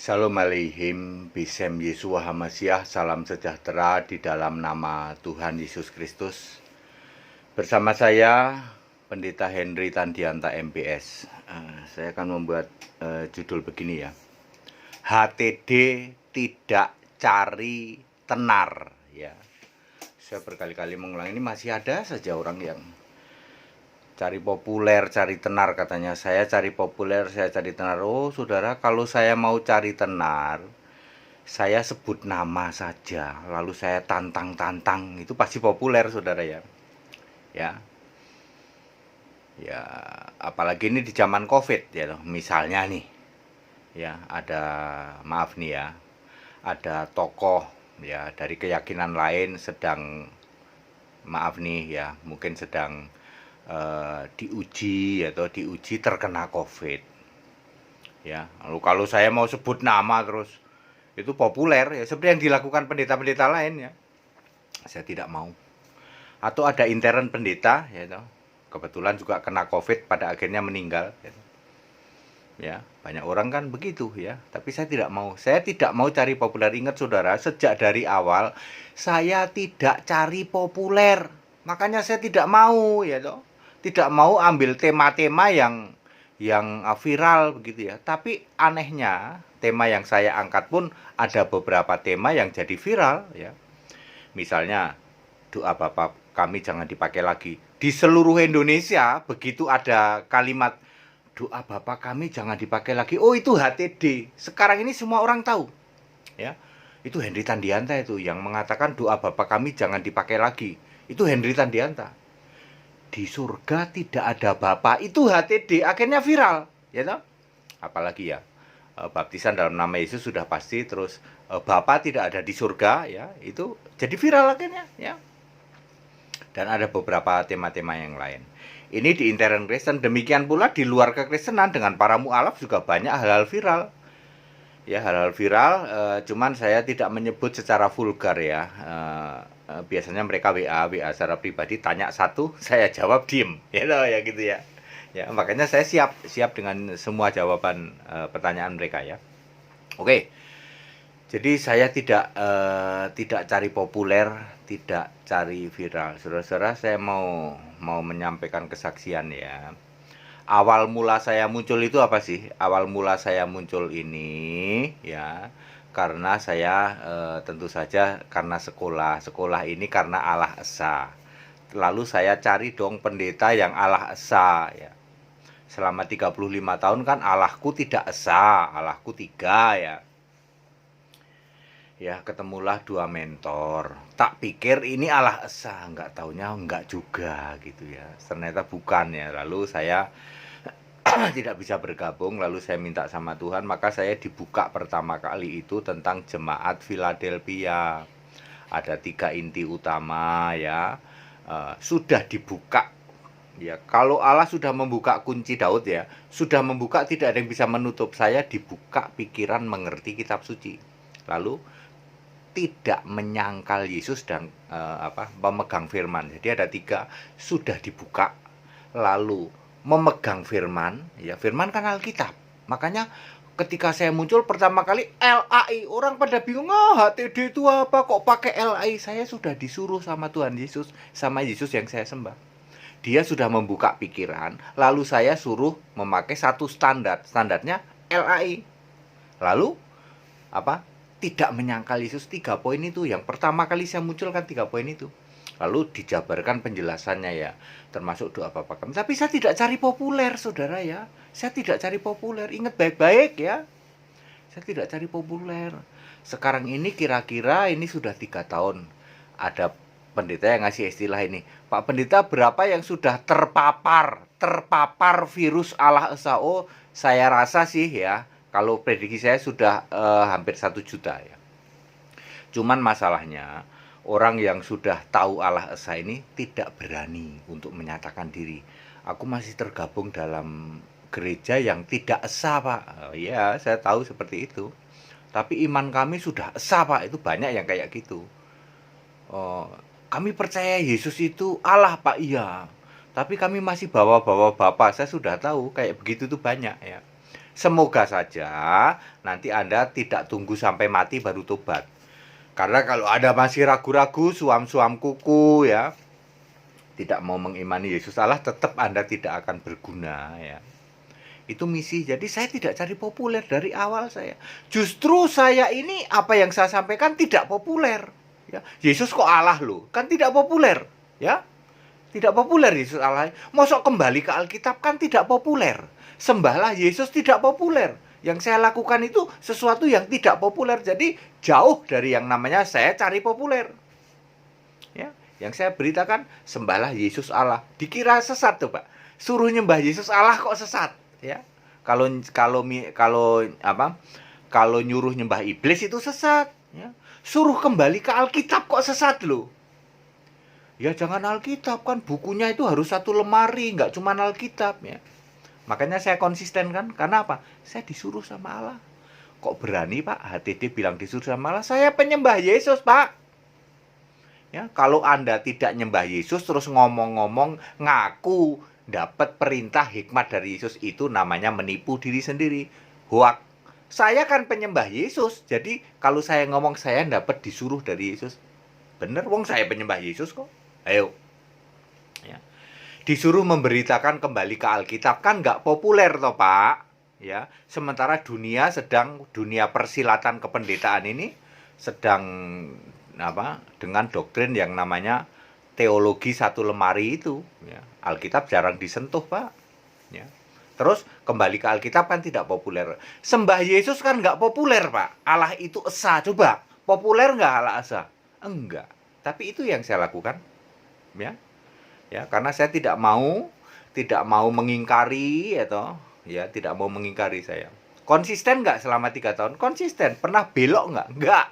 Shalom Aleihim, Bisem Yesua Hamasyah, salam sejahtera di dalam nama Tuhan Yesus Kristus. Bersama saya, Pendeta Henry Tandianta MPS. Saya akan membuat judul begini ya. HTD tidak cari tenar ya. Saya berkali-kali mengulang, ini masih ada saja orang yang cari populer, cari tenar katanya. Saya cari populer, saya cari tenar. Oh saudara, kalau saya mau cari tenar, saya sebut nama saja, lalu saya tantang-tantang, itu pasti populer saudara ya. Ya, apalagi ini di zaman COVID ya loh. Misalnya nih, ya ada, maaf nih ya, ada tokoh ya dari keyakinan lain sedang, maaf nih ya, mungkin sedang diuji terkena COVID ya. Lalu kalau saya mau sebut nama terus itu populer ya, seperti yang dilakukan pendeta-pendeta lain ya, saya tidak mau. Atau ada intern pendeta ya, kebetulan juga kena COVID, pada akhirnya meninggal ya. Banyak orang kan begitu ya, tapi saya tidak mau. Saya tidak mau cari populer. Ingat saudara, sejak dari awal saya tidak cari populer, makanya saya tidak mau ya toh. Tidak mau ambil tema-tema yang viral begitu ya. Tapi anehnya, tema yang saya angkat pun ada beberapa tema yang jadi viral ya. Misalnya, doa Bapa kami jangan dipakai lagi. Di seluruh Indonesia begitu ada kalimat doa Bapa kami jangan dipakai lagi, oh itu HTD. Sekarang ini semua orang tahu ya. Itu Henry Tandianta itu yang mengatakan doa Bapa kami jangan dipakai lagi. Itu Henry Tandianta. Di surga tidak ada Bapa, itu HTD, akhirnya viral ya toh. Apalagi ya, baptisan dalam nama Yesus sudah pasti, terus Bapa tidak ada di surga ya, itu jadi viral akhirnya ya. Dan ada beberapa tema-tema yang lain. Ini di intern Kristen, demikian pula di luar kekristenan dengan para mu'alaf juga banyak hal-hal viral. Ya, hal-hal viral, cuman saya tidak menyebut secara vulgar ya. Biasanya mereka WA secara pribadi, tanya satu, saya jawab diem, ya gitu ya. Ya, makanya saya siap dengan semua jawaban pertanyaan mereka ya. Oke. Jadi saya tidak cari populer, tidak cari viral. Saudara-saudara, saya mau menyampaikan kesaksian ya. Awal mula saya muncul itu apa sih? Awal mula saya muncul ini ya, karena saya tentu saja karena sekolah ini karena Allah Esa. Lalu saya cari dong pendeta yang Allah Esa ya. Selama 35 tahun kan Allahku tidak esa, Allahku tiga ya. Ya, ketemulah dua mentor. Tak pikir ini Allah Esa, enggak taunya enggak juga gitu ya. Ternyata bukan ya. Lalu saya tidak bisa bergabung, lalu saya minta sama Tuhan, maka saya dibuka pertama kali itu tentang jemaat Philadelphia. Ada 3 inti utama ya. Sudah dibuka ya. Kalau Allah sudah membuka kunci Daud ya, sudah membuka, tidak ada yang bisa menutup. Saya dibuka pikiran mengerti kitab suci. Lalu tidak menyangkal Yesus dan memegang firman. Jadi ada 3, sudah dibuka, lalu memegang firman ya. Firman kan Alkitab. Makanya ketika saya muncul pertama kali LAI, orang pada bingung, HTD itu apa kok pakai LAI. Saya sudah disuruh sama Tuhan Yesus, sama Yesus yang saya sembah. Dia sudah membuka pikiran, lalu saya suruh memakai satu standarnya LAI. Lalu tidak menyangkal Yesus, 3 poin itu. Yang pertama kali saya muncul kan 3 poin itu. Lalu dijabarkan penjelasannya ya, termasuk doa Bapa kami. Tapi saya tidak cari populer saudara ya. Saya tidak cari populer, ingat baik-baik ya. Saya tidak cari populer. Sekarang ini kira-kira ini sudah 3 tahun. Ada pendeta yang ngasih istilah ini, Pak Pendeta, berapa yang sudah terpapar virus Allah Esa? Oh, saya rasa sih ya, kalau prediksi saya sudah hampir 1 juta ya. Cuman masalahnya, orang yang sudah tahu Allah Esa ini tidak berani untuk menyatakan diri. Aku masih tergabung dalam gereja yang tidak esa, Pak. Ya, saya tahu seperti itu. Tapi iman kami sudah esa, Pak. Itu banyak yang kayak gitu. Kami percaya Yesus itu Allah, Pak. Iya. Tapi kami masih bawa-bawa Bapa. Saya sudah tahu kayak begitu tuh banyak ya. Semoga saja nanti Anda tidak tunggu sampai mati baru tobat. Karena kalau Anda masih ragu-ragu, suam-suam kuku ya, tidak mau mengimani Yesus Allah, tetap Anda tidak akan berguna ya. Itu misi. Jadi saya tidak cari populer dari awal saya. Justru saya ini apa yang saya sampaikan tidak populer. Ya. Yesus kok Allah loh, kan tidak populer, ya. Tidak populer Yesus Allah. Mosok kembali ke Alkitab kan tidak populer. Sembahlah Yesus tidak populer. Yang saya lakukan itu sesuatu yang tidak populer. Jadi jauh dari yang namanya saya cari populer. Ya, yang saya beritakan sembahlah Yesus Allah. Dikira sesat tuh, Pak. Suruh nyembah Yesus Allah kok sesat, ya. Kalau Kalau nyuruh nyembah iblis itu sesat, ya. Suruh kembali ke Alkitab kok sesat loh. Ya jangan Alkitab, kan bukunya itu harus satu lemari, nggak cuma Alkitab ya. Makanya saya konsisten kan, karena apa? Saya disuruh sama Allah. Kok berani Pak HTD bilang disuruh sama Allah? Saya penyembah Yesus Pak. Ya, kalau Anda tidak nyembah Yesus terus ngomong-ngomong ngaku dapat perintah hikmat dari Yesus, itu namanya menipu diri sendiri. Hoak. Saya kan penyembah Yesus, jadi kalau saya ngomong saya dapat disuruh dari Yesus, bener wong saya penyembah Yesus kok. Ayo, ya. Disuruh memberitakan kembali ke Alkitab kan nggak populer toh Pak, ya. Sementara dunia persilatan kependetaan ini sedang dengan doktrin yang namanya teologi satu lemari itu, ya. Alkitab jarang disentuh Pak, ya. Terus kembali ke Alkitab kan tidak populer. Sembah Yesus kan nggak populer Pak. Allah itu esa, coba populer nggak Allah esa? Enggak. Tapi itu yang saya lakukan. Ya, karena saya tidak mau mengingkari tidak mau mengingkari saya. Konsisten nggak selama 3 tahun? Konsisten. Pernah belok nggak? Nggak.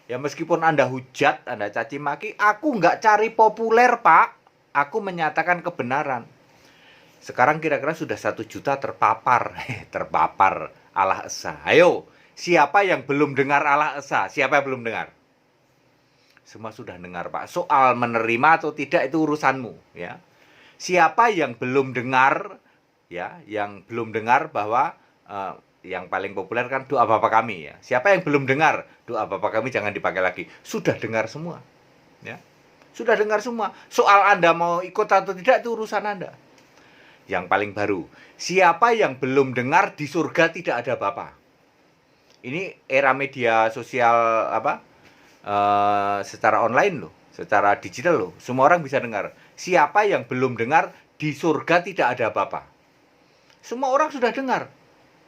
Ya meskipun Anda hujat, Anda caci maki, aku nggak cari populer Pak. Aku menyatakan kebenaran. Sekarang kira-kira sudah 1 juta terpapar Allah Esa. Ayo, siapa yang belum dengar Allah Esa? Siapa yang belum dengar? Semua sudah dengar Pak. Soal menerima atau tidak itu urusanmu ya. Siapa yang belum dengar ya, yang belum dengar bahwa yang paling populer kan doa Bapa Kami ya. Siapa yang belum dengar doa Bapa Kami jangan dipakai lagi. Sudah dengar semua. Ya. Sudah dengar semua. Soal Anda mau ikut atau tidak itu urusan Anda. Yang paling baru, siapa yang belum dengar di surga tidak ada Bapa. Ini era media sosial secara online loh, secara digital loh, semua orang bisa dengar. Siapa yang belum dengar di surga tidak ada Bapa? Semua orang sudah dengar,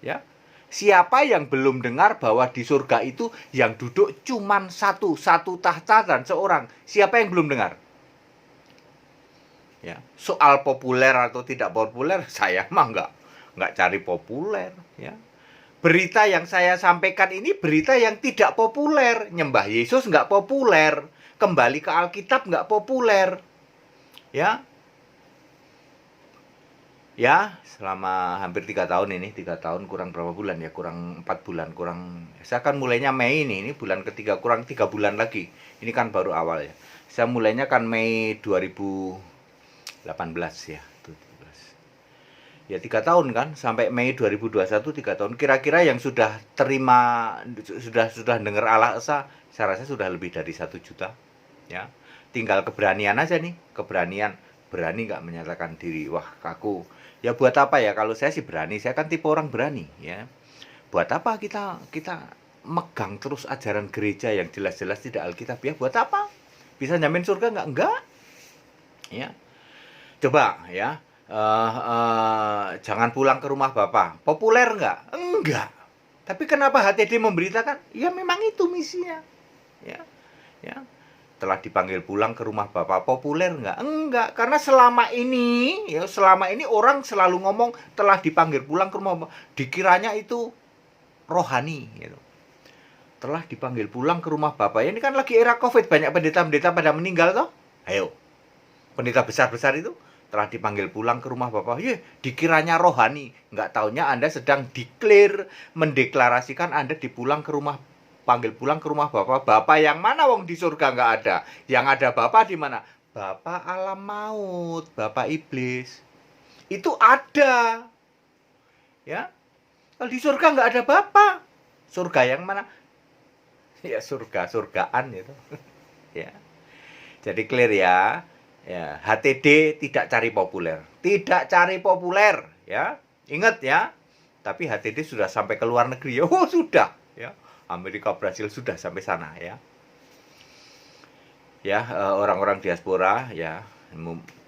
ya. Siapa yang belum dengar bahwa di surga itu yang duduk cuman satu tahta dan seorang? Siapa yang belum dengar? Ya, soal populer atau tidak populer, saya mah nggak cari populer, ya. Berita yang saya sampaikan ini berita yang tidak populer. Nyembah Yesus nggak populer. Kembali ke Alkitab nggak populer. Ya. Ya, selama hampir 3 tahun ini. 3 tahun kurang berapa bulan ya? Kurang 4 bulan. Saya kan mulainya Mei ini. Ini bulan ketiga, kurang 3 bulan lagi. Ini kan baru awal ya. Saya mulainya kan Mei 2018 ya. Ya 3 tahun kan, sampai Mei 2021 3 tahun. Kira-kira yang sudah terima, sudah dengar Allah Esa, saya rasa sudah lebih dari 1 juta. Ya, tinggal keberanian aja nih, berani nggak menyatakan diri, wah kaku. Ya buat apa ya, kalau saya sih berani, saya kan tipe orang berani. Ya, buat apa kita megang terus ajaran gereja yang jelas-jelas tidak Alkitab ya? Buat apa? Bisa jamin surga nggak? Enggak. Ya, coba ya. Jangan pulang ke rumah Bapak. Populer nggak? Enggak. Tapi kenapa HTD memberitakan? Ya memang itu misinya. Ya, ya. Telah dipanggil pulang ke rumah Bapak. Populer nggak? Enggak. Karena selama ini orang selalu ngomong telah dipanggil pulang ke rumah Bapak. Dikiranya itu rohani. Gitu. Telah dipanggil pulang ke rumah Bapak. Ini kan lagi era COVID, banyak pendeta-pendeta pada meninggal toh. Ayo, pendeta besar-besar itu telah dipanggil pulang ke rumah Bapak. Dikiranya rohani. Nggak taunya Anda sedang mendeklarasikan Anda panggil pulang ke rumah Bapak. Bapak yang mana wong di surga nggak ada. Yang ada Bapak di mana? Bapak alam maut, Bapak iblis. Itu ada. Ya. Kalau di surga nggak ada Bapa. Surga yang mana? Ya surga-surgaan itu. Ya. Jadi clear ya. Ya, HTD tidak cari populer. Tidak cari populer, ya. Ingat ya. Tapi HTD sudah sampai ke luar negeri. Oh, sudah, ya. Amerika, Brasil sudah sampai sana, ya. Ya, orang-orang diaspora, ya.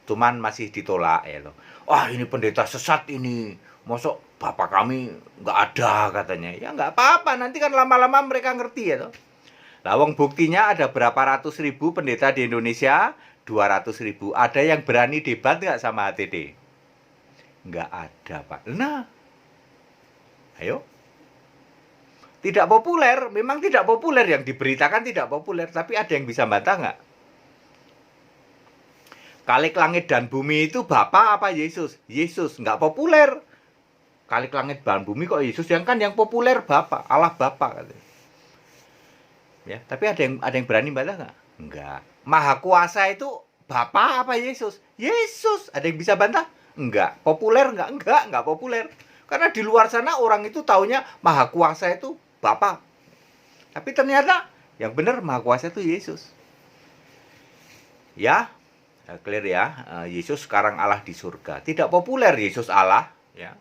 Cuman masih ditolak, ya loh. Wah, ini pendeta sesat ini. Mosok bapak kami nggak ada katanya. Ya nggak apa-apa, nanti kan lama-lama mereka ngerti ya toh. Lawang buktinya ada berapa ratus ribu pendeta di Indonesia, 200.000. Ada yang berani debat nggak sama HTD? Nggak ada, Pak. Nah, ayo. Tidak populer, memang tidak populer. Yang diberitakan tidak populer, tapi ada yang bisa bantah nggak? Kalik langit dan bumi itu Bapa apa Yesus? Yesus, nggak populer. Kalik langit dan bumi kok Yesus, yang kan yang populer Bapa, Allah Bapa katanya. Ya, tapi ada yang berani bantah nggak? Enggak. Maha kuasa itu Bapa apa Yesus? Yesus. Ada yang bisa bantah? Enggak. Populer enggak? Enggak populer. Karena di luar sana orang itu taunya Maha kuasa itu Bapa. Tapi ternyata yang benar Maha kuasa itu Yesus. Ya, clear ya. Yesus sekarang Allah di surga. Tidak populer Yesus Allah, ya.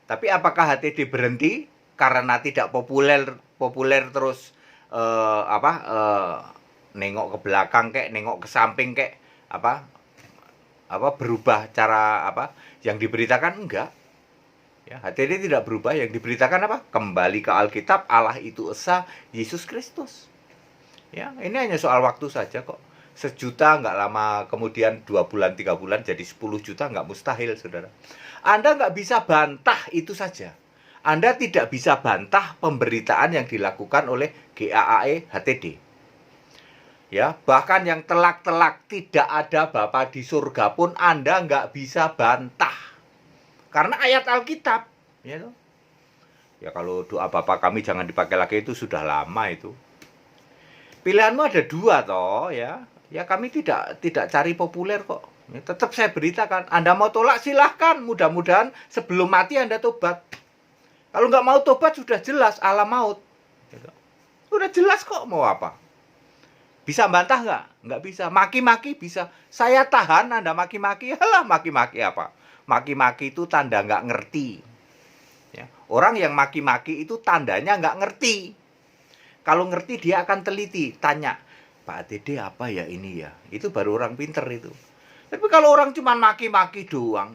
Tapi apakah HTD berhenti karena tidak populer terus nengok ke belakang kek, nengok ke samping kek, berubah cara yang diberitakan? Enggak. Ya, HTD tidak berubah, yang diberitakan apa? Kembali ke Alkitab, Allah itu esa, Yesus Kristus. Ya, ini hanya soal waktu saja kok. 1 juta nggak lama kemudian 2 bulan 3 bulan jadi 10 juta nggak mustahil, saudara. Anda nggak bisa bantah itu saja. Anda tidak bisa bantah pemberitaan yang dilakukan oleh GAAE HTD. Ya, bahkan yang telak-telak tidak ada Bapa di surga pun Anda nggak bisa bantah. Karena ayat Alkitab, ya toh. Ya kalau doa Bapa kami jangan dipakai lagi itu sudah lama itu. Pilihanmu ada 2 toh, ya. Ya kami tidak cari populer kok. Ya, tetap saya beritakan, Anda mau tolak silahkan, mudah-mudahan sebelum mati Anda tobat. Kalau nggak mau tobat sudah jelas Allah maut. Gitu. Udah jelas kok mau apa. Bisa bantah nggak? Nggak bisa. Maki-maki bisa. Saya tahan Anda maki-maki. Alah, maki-maki apa? Maki-maki itu tanda nggak ngerti. Ya. Orang yang maki-maki itu tandanya nggak ngerti. Kalau ngerti dia akan teliti. Tanya, Pak HTD apa ya ini ya? Itu baru orang pinter itu. Tapi kalau orang cuma maki-maki doang,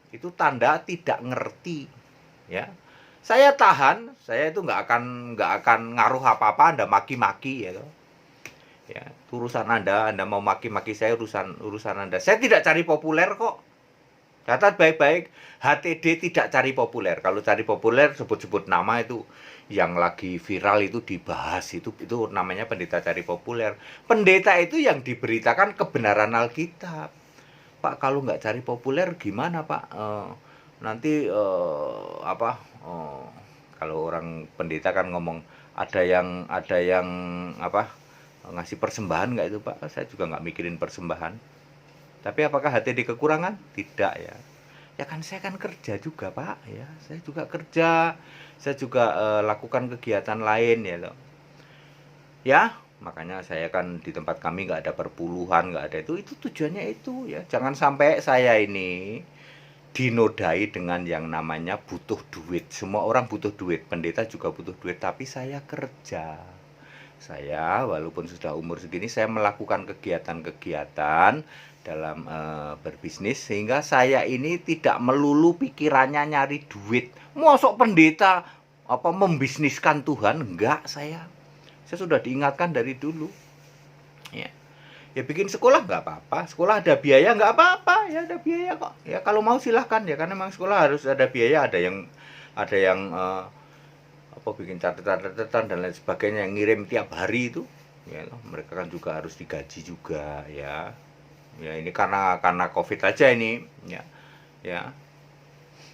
itu tanda tidak ngerti. Ya, saya tahan, saya itu nggak akan ngaruh apa-apa Anda maki-maki, ya. Ya, urusan Anda mau maki-maki saya urusan Anda. Saya tidak cari populer kok. Catat baik-baik, HTD tidak cari populer. Kalau cari populer sebut-sebut nama itu yang lagi viral itu dibahas itu namanya pendeta cari populer. Pendeta itu yang diberitakan kebenaran Alkitab. Pak, kalau nggak cari populer gimana Pak? Nanti kalau orang pendeta kan ngomong ada yang ngasih persembahan nggak itu Pak? Saya juga nggak mikirin persembahan. Tapi apakah HTD kekurangan? Tidak ya. Ya kan saya kan kerja juga Pak ya. Saya juga kerja. Saya juga lakukan kegiatan lain ya loh. Ya, makanya saya kan di tempat kami nggak ada perpuluhan, nggak ada itu tujuannya itu ya. Jangan sampai saya ini dinodai dengan yang namanya butuh duit. Semua orang butuh duit, pendeta juga butuh duit, tapi saya kerja. Saya walaupun sudah umur segini saya melakukan kegiatan-kegiatan dalam berbisnis sehingga saya ini tidak melulu pikirannya nyari duit. Mosok pendeta membisniskan Tuhan? Enggak, saya sudah diingatkan dari dulu. Ya. Ya bikin sekolah nggak apa-apa, sekolah ada biaya nggak apa-apa, ya ada biaya kok. Ya kalau mau silahkan ya, karena memang sekolah harus ada biaya, ada yang bikin catatan dan lain sebagainya yang ngirim tiap hari itu. Ya mereka kan juga harus digaji juga ya. Ya ini karena Covid aja ini, ya.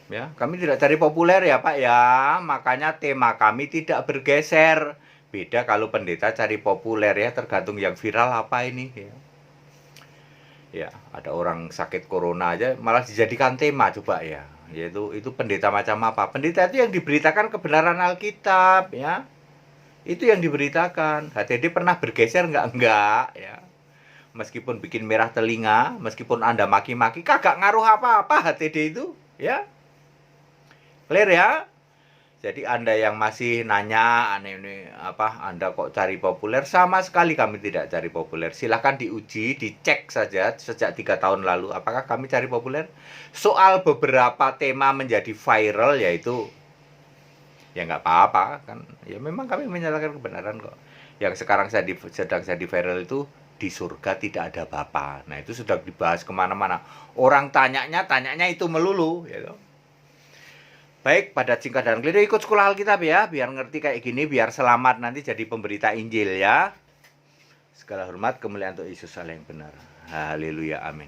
Ya, kami tidak cari populer ya Pak ya, makanya tema kami tidak bergeser. Beda kalau pendeta cari populer ya, tergantung yang viral apa ini ya. Ya, ada orang sakit corona aja malah dijadikan tema coba ya. yaitu itu pendeta macam apa? Pendeta itu yang diberitakan kebenaran Alkitab, ya. Itu yang diberitakan. HTD pernah bergeser enggak, ya. Meskipun bikin merah telinga, meskipun Anda maki-maki, kagak ngaruh apa-apa HTD itu, ya. Clear ya? Jadi Anda yang masih nanya, ini apa, Anda kok cari populer? Sama sekali kami tidak cari populer. Silahkan diuji, dicek saja sejak 3 tahun lalu. Apakah kami cari populer? Soal beberapa tema menjadi viral, yaitu ya nggak apa-apa kan. Ya memang kami menyatakan kebenaran kok. Yang sekarang sedang jadi viral itu di surga tidak ada Bapa. Nah itu sudah dibahas kemana-mana. Orang tanyanya itu melulu, gitu. Baik, pada singkat dan clear, ikut sekolah Alkitab ya, biar ngerti kayak gini, biar selamat nanti jadi pemberita Injil ya. Segala hormat kemuliaan untuk Yesus Allah yang benar. Haleluya, amin.